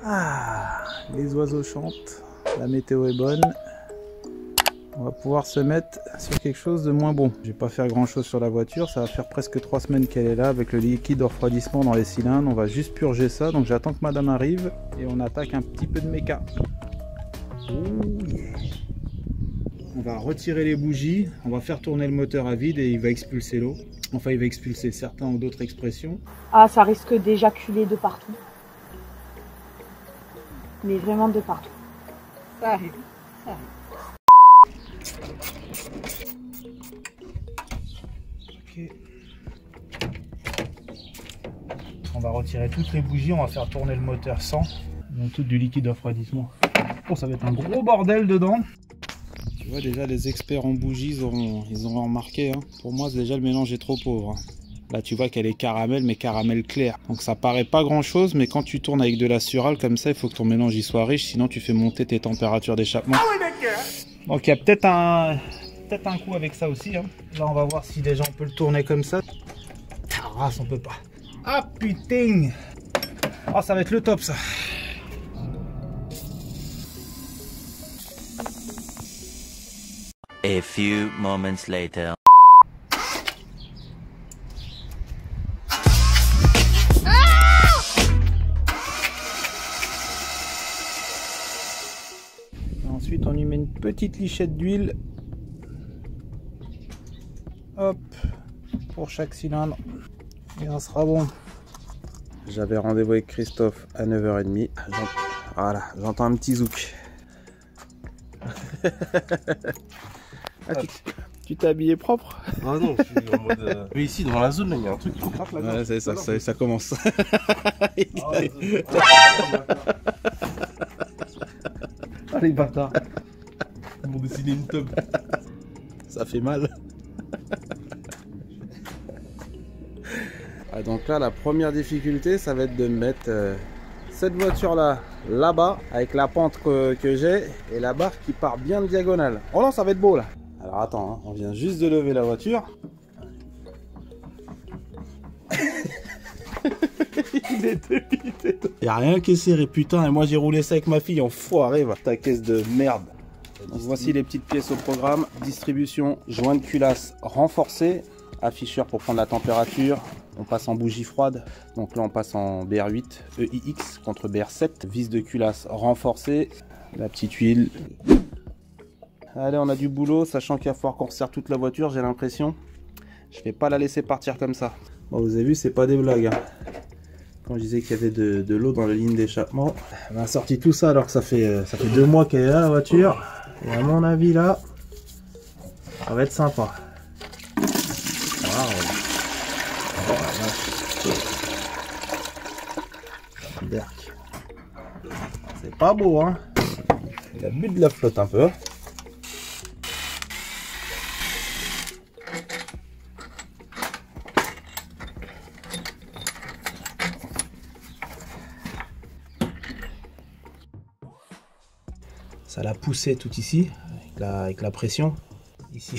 Ah, les oiseaux chantent, la météo est bonne. On va pouvoir se mettre sur quelque chose de moins bon. Je vais pas faire grand chose sur la voiture, ça va faire presque 3 semaines qu'elle est là avec le liquide de refroidissement dans les cylindres. On va juste purger ça, donc j'attends que madame arrive et on attaque un petit peu de méca. Oh yeah. On va retirer les bougies, on va faire tourner le moteur à vide et il va expulser l'eau. Enfin il va expulser, certains ont d'autres expressions. Ah, ça risque d'éjaculer de partout. Mais vraiment de partout. Ça arrive, ça arrive. Okay. On va retirer toutes les bougies, on va faire tourner le moteur sans. Donc tout du liquide de refroidissement. Oh, ça va être un gros bordel dedans. Tu vois déjà les experts en bougies, ils auront remarqué. Hein. Pour moi déjà le mélange est trop pauvre. Hein. Là tu vois qu'elle est caramel, mais caramel clair. Donc ça paraît pas grand chose, mais quand tu tournes avec de la surale comme ça, il faut que ton mélange y soit riche, sinon tu fais monter tes températures d'échappement. Donc il y a peut-être un coup avec ça aussi. Hein. Là on va voir si déjà on peut le tourner comme ça. Ah, on peut pas. Ah putain. Ah, ça va être le top ça. A few moments later. Ensuite, on y met une petite lichette d'huile. Hop, pour chaque cylindre. Et on sera bon. J'avais rendez-vous avec Christophe à 9h30. Voilà, j'entends un petit zouk. Ah, tu t'es habillé propre? Ah non, je suis en mode... Mais ici, dans la zone, il y a un truc qui gratte là. Ouais, c'est ça, ça commence. Ah les bâtards. Ils m'ont dessiné une tub. Ça fait mal. Ah, donc là, la première difficulté, ça va être de mettre cette voiture-là, là-bas, avec la pente que j'ai, et la barre qui part bien de diagonale. Oh non, ça va être beau là. Alors attends, hein, on vient juste de lever la voiture. Il est débité. Y a rien qui est serré, putain, et moi j'ai roulé ça avec ma fille, enfoiré, va ta caisse de merde. Donc voici les petites pièces au programme. Distribution, joint de culasse renforcé, afficheur pour prendre la température. On passe en bougie froide, donc là on passe en BR8 EIX contre BR7, vis de culasse renforcée, la petite huile. Allez, on a du boulot, sachant qu'il va falloir qu'on resserre toute la voiture, j'ai l'impression. Je vais pas la laisser partir comme ça. Bon, vous avez vu, c'est pas des blagues. Hein. Quand je disais qu'il y avait de l'eau dans la ligne d'échappement, on a sorti tout ça alors que ça fait 2 mois qu'elle est là la voiture. Et à mon avis là, ça va être sympa. Waouh. C'est pas beau, hein. Il a bu de la flotte un peu. Ça l'a poussé tout ici avec la pression. Ici,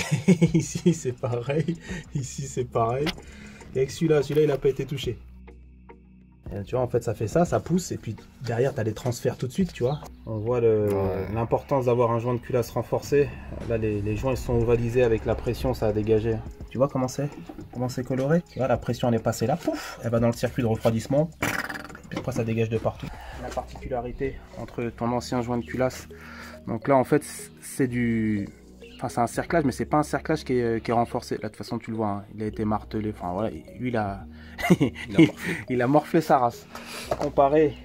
ici c'est pareil. Ici c'est pareil. Et avec celui-là il n'a pas été touché. Et tu vois, en fait, ça fait ça, ça pousse, et puis derrière, tu as les transferts tout de suite, tu vois. On voit l'importance d'avoir un joint de culasse renforcé. Là, les joints, ils sont ovalisés avec la pression, ça a dégagé. Tu vois comment c'est coloré? Tu vois, la pression, elle est passée là, pouf, elle va dans le circuit de refroidissement, puis après, ça dégage de partout. La particularité entre ton ancien joint de culasse, donc là, en fait, c'est du... Enfin, c'est un cerclage, mais c'est pas un cerclage qui est renforcé. Là, de toute façon, tu le vois, hein, il a été martelé. Enfin, voilà, lui, il a morflé sa race. Comparé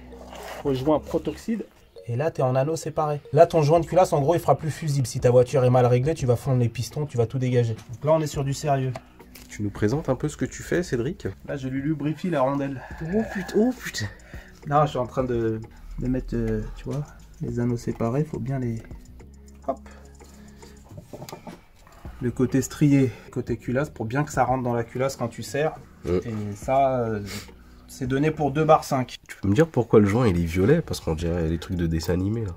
au joint protoxyde, et là, tu es en anneau séparé. Là, ton joint de culasse, en gros, il fera plus fusible. Si ta voiture est mal réglée, tu vas fondre les pistons, tu vas tout dégager. Donc là, on est sur du sérieux. Tu nous présentes un peu ce que tu fais, Cédric? Là, je lui lubrifie la rondelle. Oh putain. Là, je suis en train de mettre, tu vois, les anneaux séparés. Il faut bien les... Hop. Le côté strié, côté culasse, pour bien que ça rentre dans la culasse quand tu serres. Et ça, c'est donné pour 2 bar 5. Tu peux me dire pourquoi le joint il est violet? Parce qu'on dirait les trucs de dessin animé là.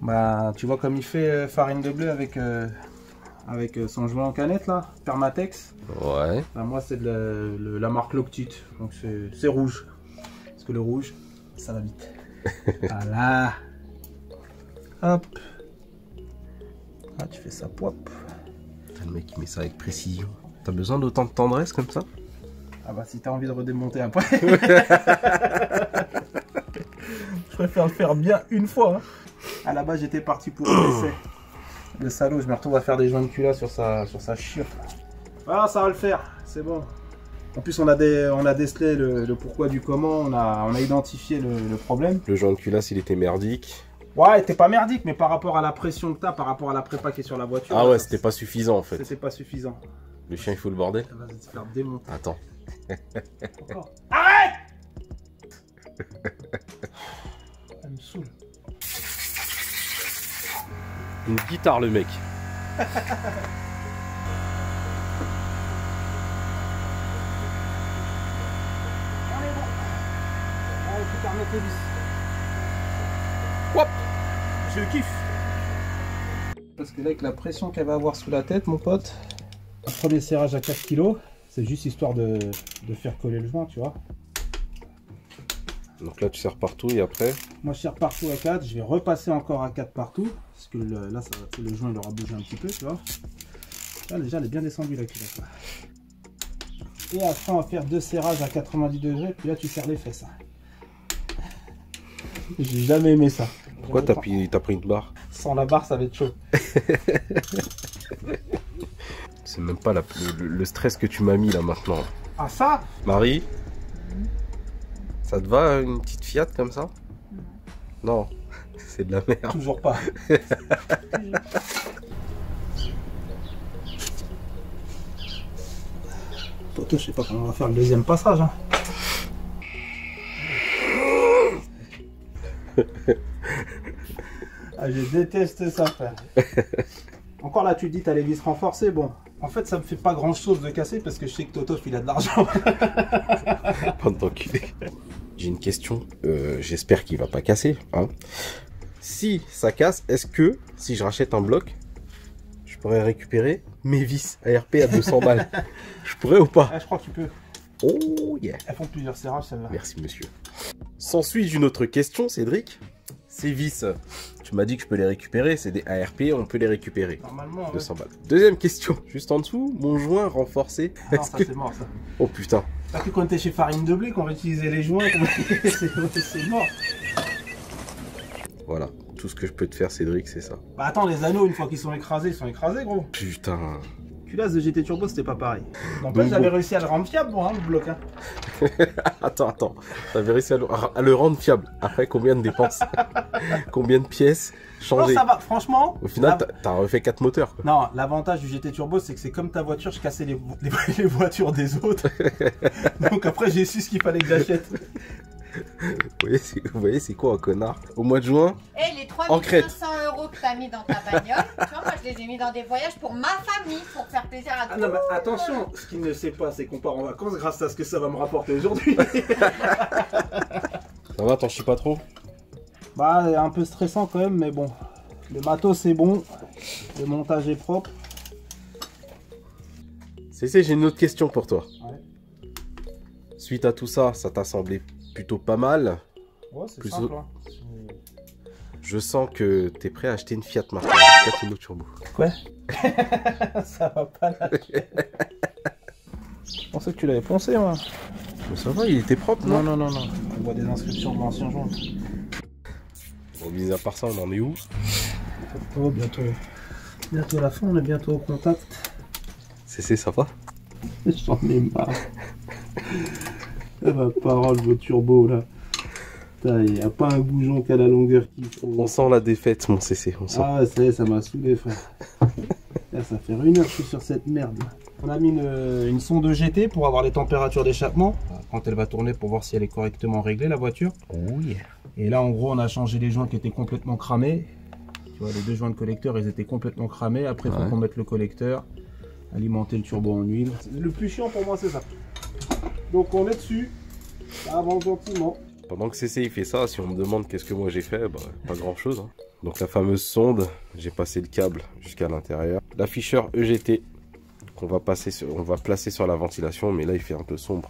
Bah, tu vois comme il fait farine de bleu avec son joint en canette là, Permatex. Ouais. Bah, moi c'est de la marque Loctite, donc c'est rouge. que le rouge, ça va vite. Voilà. Hop. Ah, tu fais ça, pop. Le mec il met ça avec précision. T'as besoin d'autant de tendresse comme ça? Ah bah si t'as envie de redémonter après. Je préfère le faire bien une fois. Hein. À la base j'étais parti pour un essai. Le salaud, je me retrouve à faire des joints de cul là sur sa chiotte. Ah, ça va le faire, c'est bon. En plus on a décelé le pourquoi du comment, on a identifié le problème. Le joint de culasse il était merdique. Ouais, t'es pas merdique, mais par rapport à la pression que t'as, par rapport à la prépa qui est sur la voiture. Ah ouais, c'était pas suffisant en fait. C'était pas suffisant. Le chien il fout le bordel. Vas-y, te faire démonter. Attends. Encore. Arrête. Elle me saoule. Une guitare le mec. Allez, bon. Allez, tu permets tes vis. Hop. Je kiffe. Parce que là, avec la pression qu'elle va avoir sous la tête, mon pote, le premier serrage à 4 kg, c'est juste histoire de faire coller le joint, tu vois. Donc là tu serres partout et après. Moi je serre partout à 4, je vais repasser encore à 4 partout. Parce que là, le joint il aura bougé un petit peu, tu vois. Là déjà, elle est bien descendue la culotte. Et après, on va faire 2 serrages à 90 degrés, puis là tu serres les fesses. J'ai jamais aimé ça. Pourquoi t'as pris une barre? Sans la barre, ça va être chaud. C'est même pas le stress que tu m'as mis là maintenant. Ah ça? Marie, ça te va une petite Fiat comme ça? Non, c'est de la merde. Toujours pas. Toto, je sais pas comment on va faire le deuxième passage. Hein. Ah, je déteste ça, frère. Encore là, tu dis t'as les vis renforcées. Bon, en fait, ça me fait pas grand chose de casser parce que je sais que Toto, il a de l'argent. Bande d'enculé. J'ai une question. J'espère qu'il va pas casser. Hein. Si ça casse, est-ce que si je rachète un bloc, je pourrais récupérer mes vis ARP à 200 balles? Je pourrais ou pas? Ah, je crois que tu peux. Oh yeah. Elles font plusieurs serrages, celle-là. Merci monsieur. S'ensuit une autre question, Cédric. Ces vis, tu m'as dit que je peux les récupérer, c'est des ARP, on peut les récupérer. Normalement, 200 balles. Deuxième question, juste en dessous, mon joint renforcé. Ah non, ça c'est mort ça. Oh putain. T'as cru quand t'es chez Farine de Blé qu'on va utiliser les joints, c'est mort. Voilà, tout ce que je peux te faire, Cédric, c'est ça. Bah attends, les anneaux, une fois qu'ils sont écrasés, gros. Putain. Culasse de GT Turbo, c'était pas pareil. En fait, j'avais réussi à le rendre fiable, bon, hein, le bloc. Hein. Attends. T'avais réussi à le rendre fiable. Après, combien de dépenses? Combien de pièces changées? Non, ça va, franchement. Au final, t'as refait 4 moteurs. Quoi. Non, l'avantage du GT Turbo, c'est que c'est comme ta voiture, je cassais les voitures des autres. Donc après, j'ai su ce qu'il fallait que j'achète. Vous voyez, c'est quoi un connard? Au mois de juin, Et les en Crète. 3500 € que t'as mis dans ta bagnole, tu vois, moi je les ai mis dans des voyages pour ma famille, pour faire plaisir à Ah non, mais attention, ce qu'il ne sait pas, c'est qu'on part en vacances grâce à ce que ça va me rapporter aujourd'hui. Ça va, t'en chies pas trop? Bah, un peu stressant quand même, mais bon. Le matos c'est bon, le montage est propre. Cécile, j'ai une autre question pour toi. Ouais. Suite à tout ça, ça t'a semblé plutôt pas mal. Ouais, c'est Plus simple. au- Hein. Je sens que t'es prêt à acheter une Fiat maintenant. Fiat Uno Turbo. Quoi? Ça va pas là. Je pensais que tu l'avais poncé, moi. Mais ça va, il était propre, non? Non. On voit des inscriptions de l'ancien joint. Bon, mis à part ça, on en est où? Oh, bientôt la fin, on est bientôt au contact. Ça va? J'en ai marre. Ma parole, vos turbos là. Il n'y a pas un bougeon qu'à la longueur qu'il faut. On sent la défaite, mon CC. On sent. Ah ouais, ça m'a saoulé, frère. Là, ça fait 1 heure que je suis sur cette merde. On a mis une sonde de GT pour avoir les températures d'échappement. Quand elle va tourner pour voir si elle est correctement réglée, la voiture. Oh yeah. Et là, en gros, on a changé les joints qui étaient complètement cramés. Tu vois, les 2 joints de collecteur, ils étaient complètement cramés. Après, il faut qu'on mette le collecteur, alimenter le turbo en huile. Le plus chiant pour moi, c'est ça. Donc, on est dessus. Ça avance gentiment. Pendant que CC il fait ça, si on me demande qu'est-ce que moi j'ai fait, bah, pas grand chose. Hein. Donc la fameuse sonde, j'ai passé le câble jusqu'à l'intérieur. L'afficheur EGT qu'on va placer sur la ventilation, mais là il fait un peu sombre.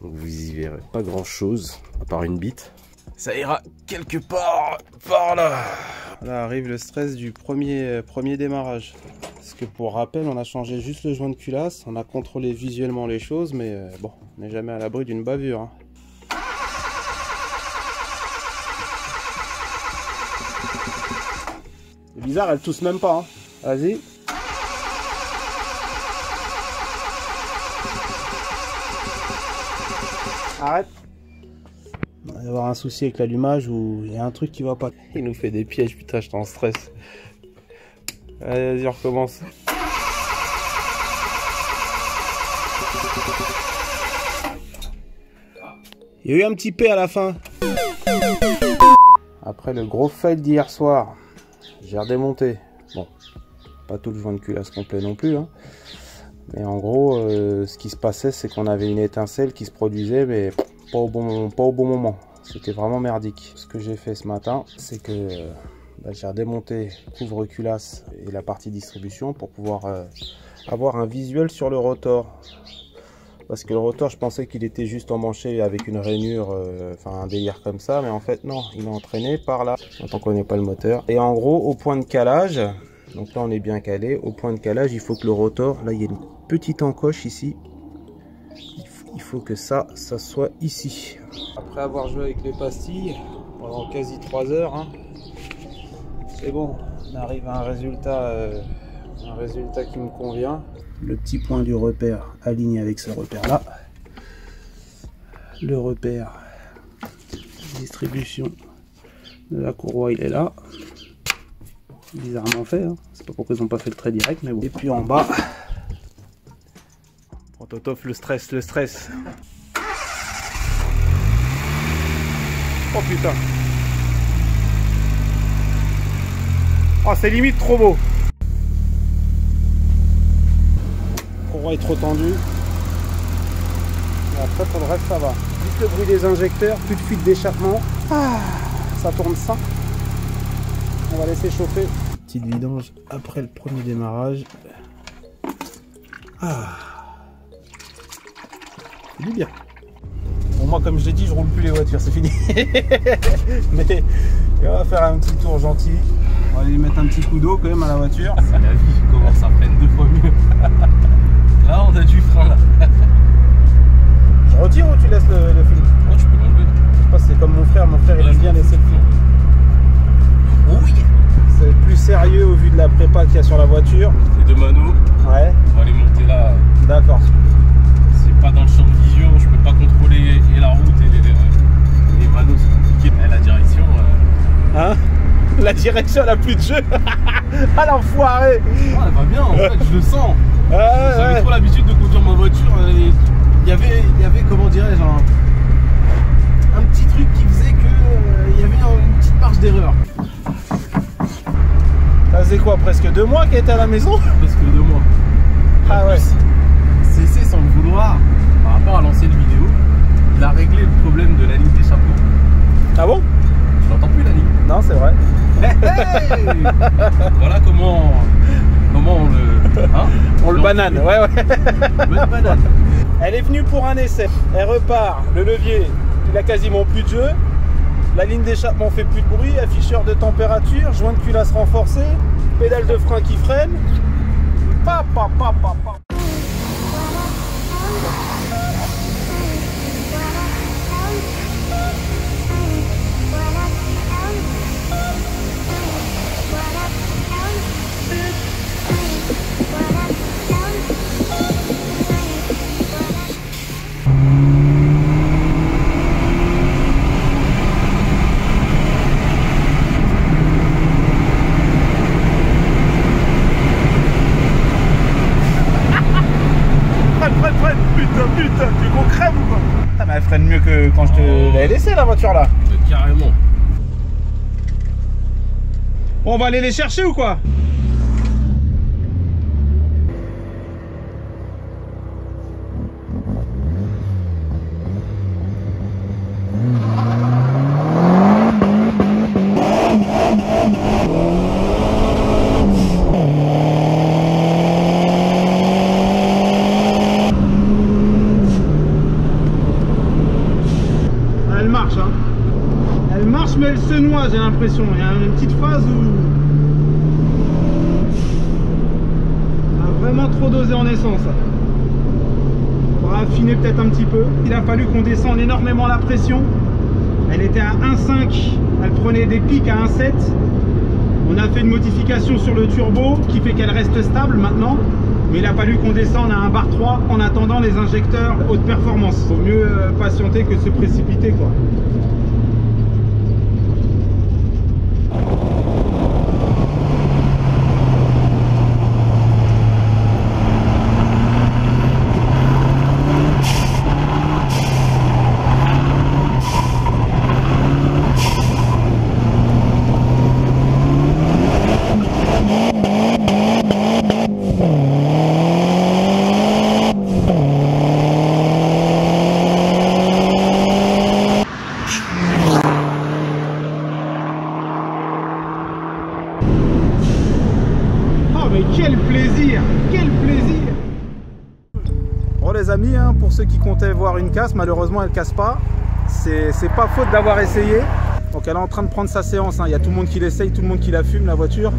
Donc vous y verrez pas grand chose, à part une bite. Ça ira quelque part par là. Là arrive le stress du premier démarrage. Parce que pour rappel, on a changé juste le joint de culasse, on a contrôlé visuellement les choses, mais bon, on n'est jamais à l'abri d'une bavure. Hein. C'est bizarre, elle tousse même pas. Hein. Vas-y. Arrête. Il va y avoir un souci avec l'allumage ou il y a un truc qui va pas. Il nous fait des pièges, putain, je t'en stresse. Allez, vas-y, on recommence. Il y a eu un petit P à la fin. Après le gros fail d'hier soir, j'ai redémonté. Bon, pas tout le joint de culasse complet non plus. Hein. Mais en gros, ce qui se passait, c'est qu'on avait une étincelle qui se produisait, mais pas au bon moment. C'était vraiment merdique. Ce que j'ai fait ce matin, c'est que j'ai redémonté couvre-culasse et la partie distribution pour pouvoir avoir un visuel sur le rotor. Parce que le rotor, je pensais qu'il était juste emmanché avec une rainure, enfin un délire comme ça, mais en fait non, il est entraîné par là, quand on connaît pas le moteur. Et en gros, au point de calage, donc là on est bien calé, au point de calage, il faut que le rotor, là il y a une petite encoche ici, il faut que ça soit ici. Après avoir joué avec les pastilles pendant quasi 3 heures, hein, c'est bon, on arrive à un résultat qui me convient. Le petit point du repère aligné avec ce repère là, le repère distribution de la courroie il est là, bizarrement fait, hein. C'est pas pourquoi ils n'ont pas fait le trait direct, mais bon. Et puis en bas, Prototof, le stress. Oh putain, oh c'est limite trop beau. Est trop tendu. Et après pour le reste ça va. Juste le bruit des injecteurs, plus de fuite d'échappement. Ah, ça tourne ça. On va laisser chauffer. Petite vidange après le premier démarrage. Ah, c'est du bien. Bon, moi comme je l'ai dit, je roule plus les voitures, c'est fini. Mais on va faire un petit tour gentil. On va aller mettre un petit coup d'eau quand même à la voiture. C'est la vie qui commence à peine 2 fois mieux. Là, on a du frein là. Je retire ou tu laisses le film? Oh, tu peux l'enlever. Je sais pas, c'est comme mon frère il aime bien laisser le film. Oui. C'est plus sérieux au vu de la prépa qu'il y a sur la voiture. Les 2 manos. Ouais. On va les monter là. D'accord. C'est pas dans le champ de vision, je peux pas contrôler et la route et les manos, c'est compliqué. Et la direction. Hein? La direction, elle a plus de jeu. Ah l'enfoiré. Oh, elle va bien en fait, je le sens. J'avais trop l'habitude de conduire ma voiture et il y avait comment dirais-je un petit truc qui faisait que il y avait une petite marge d'erreur. Ça faisait quoi, presque 2 mois qu'elle était à la maison? Presque 2 mois. Ah ouais. CC sans le vouloir, par rapport à l'ancienne vidéo, il a réglé le problème de la ligne d'échappement. Ah bon? Je n'entends plus la ligne. Non, c'est vrai. Hey. Voilà comment on le... Hein, on le banane, ouais. Bonne banane. Elle est venue pour un essai. Elle repart, le levier, il a quasiment plus de jeu. La ligne d'échappement fait plus de bruit, afficheur de température, joint de culasse renforcé, pédale de frein qui freine. Pa. Putain, tu veux qu'on crève ou quoi? Ah, mais elle freine mieux que quand je te l'avais laissé la voiture là. Carrément. Bon, on va aller les chercher ou quoi? semelle se noie, j'ai l'impression. Il y a une petite phase où on a vraiment trop dosé en essence. On va affiner peut-être un petit peu. Il a fallu qu'on descende énormément la pression. Elle était à 1,5, elle prenait des pics à 1,7. On a fait une modification sur le turbo qui fait qu'elle reste stable maintenant. Mais il a fallu qu'on descende à un bar 3 en attendant les injecteurs haute performance. Vaut mieux patienter que de se précipiter, quoi. Quel plaisir! Quel plaisir! Bon les amis, hein, pour ceux qui comptaient voir une casse, malheureusement elle casse pas. C'est pas faute d'avoir essayé. Donc elle est en train de prendre sa séance, hein. Il y a tout le monde qui l'essaye, tout le monde qui la fume la voiture.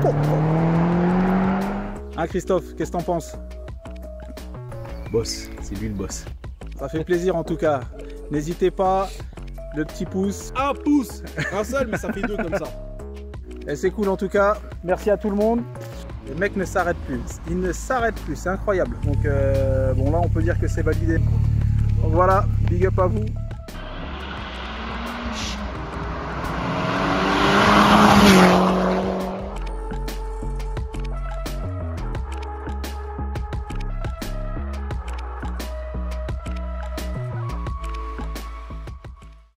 Oh, oh. Hein Christophe, qu'est-ce que t'en penses? Boss, c'est lui le boss. Ça fait plaisir en tout cas. N'hésitez pas. Le petit pouce. Un pouce. Un seul, mais ça fait deux comme ça. Et c'est cool en tout cas. Merci à tout le monde. Le mec ne s'arrête plus. Il ne s'arrête plus. C'est incroyable. Donc bon là on peut dire que c'est validé. Donc voilà. Big up à vous.